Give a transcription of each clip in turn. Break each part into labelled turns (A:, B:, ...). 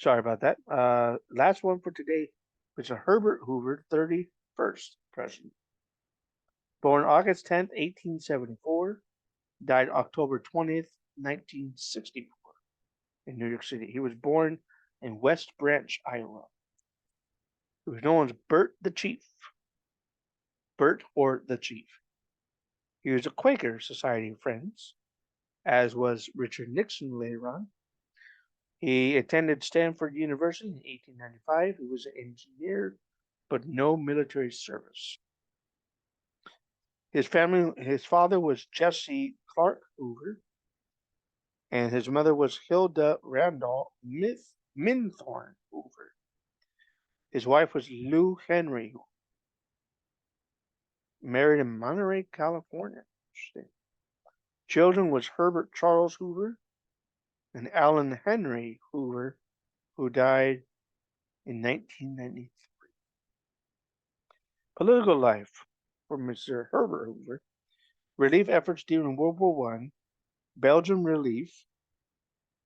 A: Sorry about that. Last one for today was a Herbert Hoover, 31st president. Born August 10th, 1874, died October 20th, 1964 in New York City. He was born in West Branch, Iowa. He was known as Bert the Chief. Bert or the Chief. He was a Quaker Society of Friends, as was Richard Nixon later on. He attended Stanford University in 1895. He was an engineer, but no military service. His father was Jesse Clark Hoover, and his mother was Hilda Randolph Minthorn Hoover. His wife was Lou Henry, married in Monterey, California. Children was Herbert Charles Hoover and Allen Henry Hoover, who died in 1993. Political life for Mr. Herbert Hoover. Relief efforts during World War One, Belgium relief.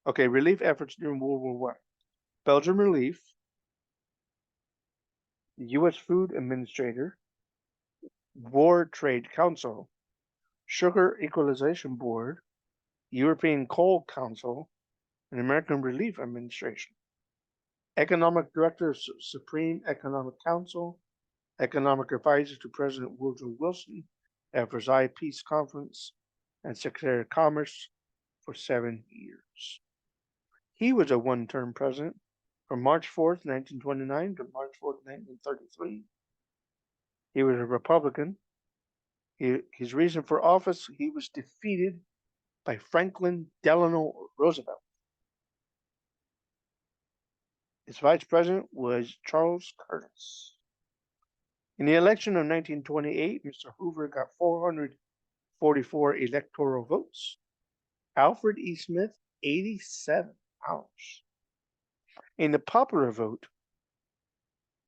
A: Okay, relief efforts during World War One, Belgium relief, U.S. Food Administrator, War Trade Council, Sugar Equalization Board, European Coal Council, and American Relief Administration. Economic Director of Supreme Economic Council, Economic Advisor to President Woodrow Wilson at Versailles Peace Conference, and Secretary of Commerce for 7 years. He was a one-term president from March 4th, 1929 to March 4th, 1933. He was a Republican. His reason for office, he was defeated by Franklin Delano Roosevelt. His vice president was Charles Curtis. In the election of 1928, Mr. Hoover got 444 electoral votes. Alfred E. Smith, 87. Ouch. In the popular vote,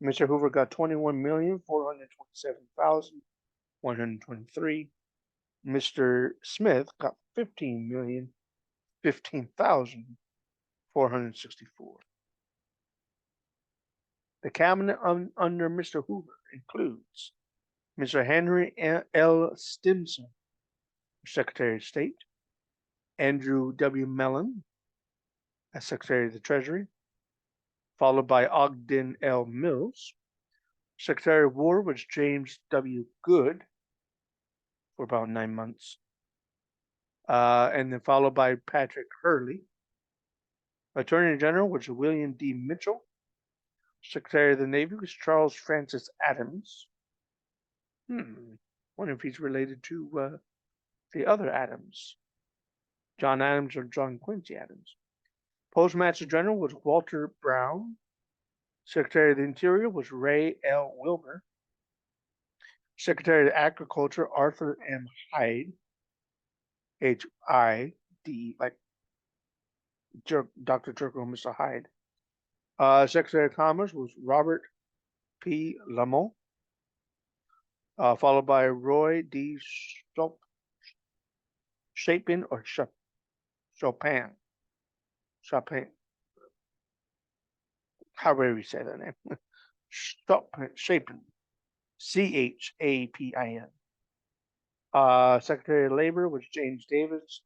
A: Mr. Hoover got 21,427,123. Mr. Smith got 15,015,464. The cabinet under Mr. Hoover includes Mr. Henry L. Stimson, Secretary of State, Andrew W. Mellon as Secretary of the Treasury, followed by Ogden L. Mills. Secretary of War was James W. Good for about 9 months, and then followed by Patrick Hurley. Attorney General was William D. Mitchell. Secretary of the Navy was Charles Francis Adams. Wonder if he's related to the other Adams, John Adams or John Quincy Adams. Postmaster General was Walter Brown. Secretary of the Interior was Ray L. Wilbur. Secretary of Agriculture, Arthur M. Hyde, H-I-D, like Dr. Jekyll and Mr. Hyde. Secretary of Commerce was Robert P. Lamont, followed by Roy D. Chapin or Chopin. However you say that name. Chapin. Chapin. Secretary of Labor was James Davis,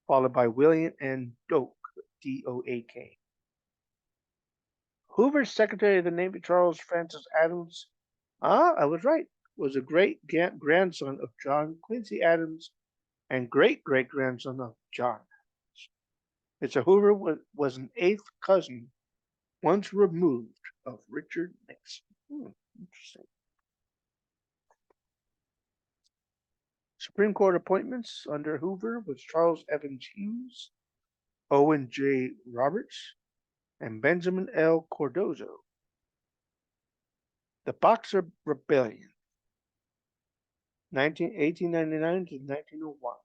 A: followed by William N. Doak, D-O-A-K. Hoover's Secretary of the Navy, Charles Francis Adams, I was right, was a great grandson of John Quincy Adams and great-great-grandson of John Adams. Mr. Hoover was an 8th cousin, once removed, of Richard Nixon. Interesting. Supreme Court appointments under Hoover was Charles Evans Hughes, Owen J. Roberts, and Benjamin L. Cardozo. The Boxer Rebellion, 1899 to 1901.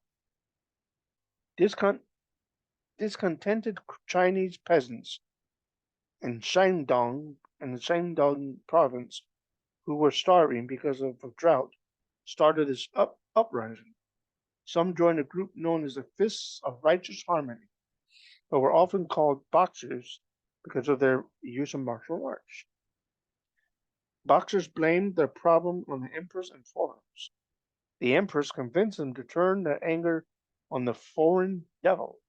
A: Discontented Chinese peasants in the Shandong province, who were starving because of a drought, started this uprising. Some joined a group known as the Fists of Righteous Harmony, but were often called Boxers because of their use of martial arts. Boxers blamed their problem on the empress and foreigners. The empress convinced them to turn their anger on the foreign devil,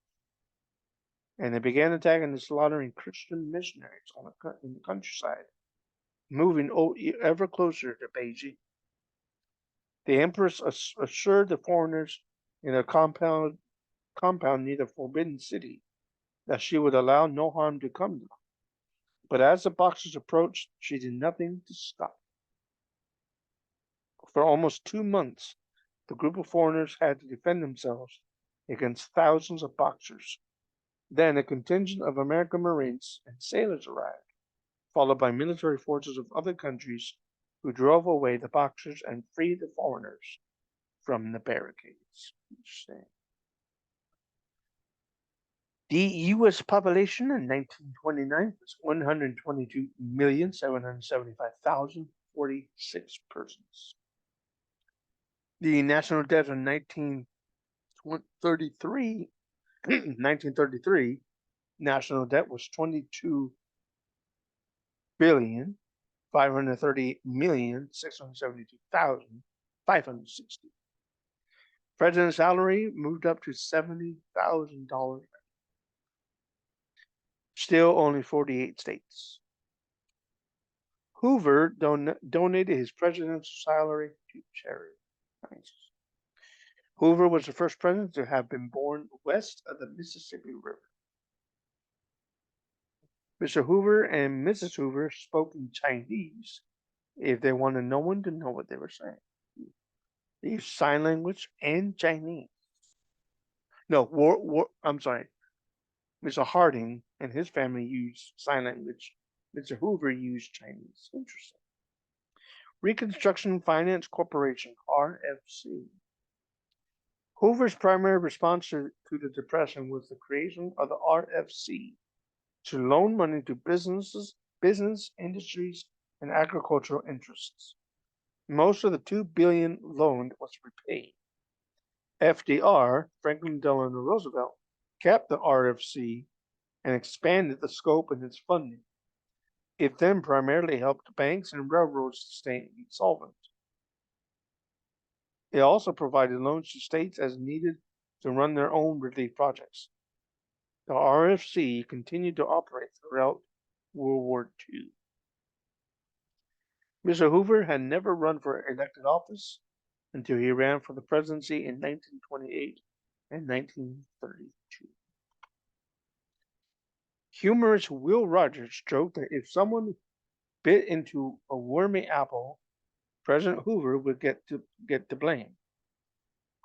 A: and they began attacking and slaughtering Christian missionaries in the countryside, moving ever closer to Beijing. The empress assured the foreigners in a compound near the Forbidden City that she would allow no harm to come to them. But as the Boxers approached, she did nothing to stop. For almost 2 months, the group of foreigners had to defend themselves against thousands of Boxers. Then a contingent of American Marines and sailors arrived, followed by military forces of other countries who drove away the Boxers and freed the foreigners from the barricades. Interesting. The U.S. population in 1929 was 122,775,046 persons. The national debt in 1933, 1933 national debt was 22,538,672,560. President's salary moved up to $70,000. Still only 48 states. Hoover donated his presidential salary to charity. Nice. Hoover was the first president to have been born west of the Mississippi River. Mr. Hoover and Mrs. Hoover spoke in Chinese if they wanted no one to know what they were saying. They used sign language and Chinese. No, I'm sorry. Mr. Harding and his family used sign language. Mr. Hoover used Chinese. Interesting. Reconstruction Finance Corporation, RFC. Hoover's primary response to the Depression was the creation of the RFC to loan money to business, industries, and agricultural interests. Most of the $2 billion loaned was repaid. FDR, Franklin Delano Roosevelt, kept the RFC and expanded the scope and its funding. It then primarily helped banks and railroads to stay insolvent. It also provided loans to states as needed to run their own relief projects. The RFC continued to operate throughout World War II. Mr. Hoover had never run for elected office until he ran for the presidency in 1928 and 1932. Humorist Will Rogers joked that if someone bit into a wormy apple, President Hoover would get the blame.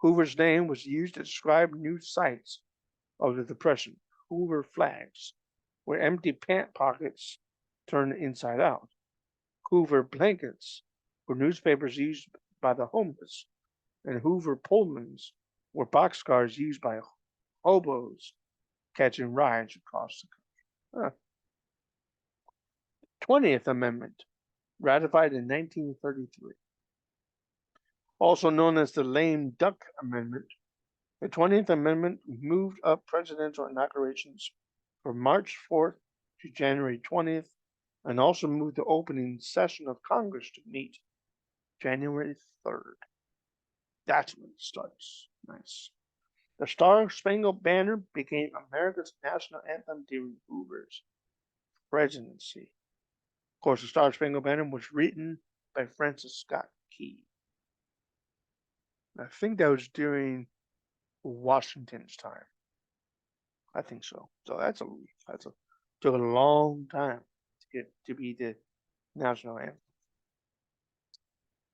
A: Hoover's name was used to describe new sights of the Depression. Hoover flags, where empty pant pockets turned inside out. Hoover blankets were newspapers used by the homeless, and Hoover Pullmans were boxcars used by hobos catching rides across the country. 20th Amendment, ratified in 1933. Also known as the Lame Duck Amendment, the 20th Amendment moved up presidential inaugurations from March 4th to January 20th, and also moved the opening session of Congress to meet January 3rd. That's when it starts. Nice. The Star-Spangled Banner became America's national anthem during Hoover's presidency. Of course, the Star-Spangled Banner was written by Francis Scott Key. I think that was during Washington's time. I think so. So that's a took a long time to get to be the national anthem.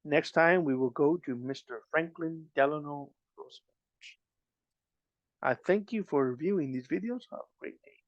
A: Next time we will go to Mr. Franklin Delano Roosevelt. I thank you for reviewing these videos. Have a great day.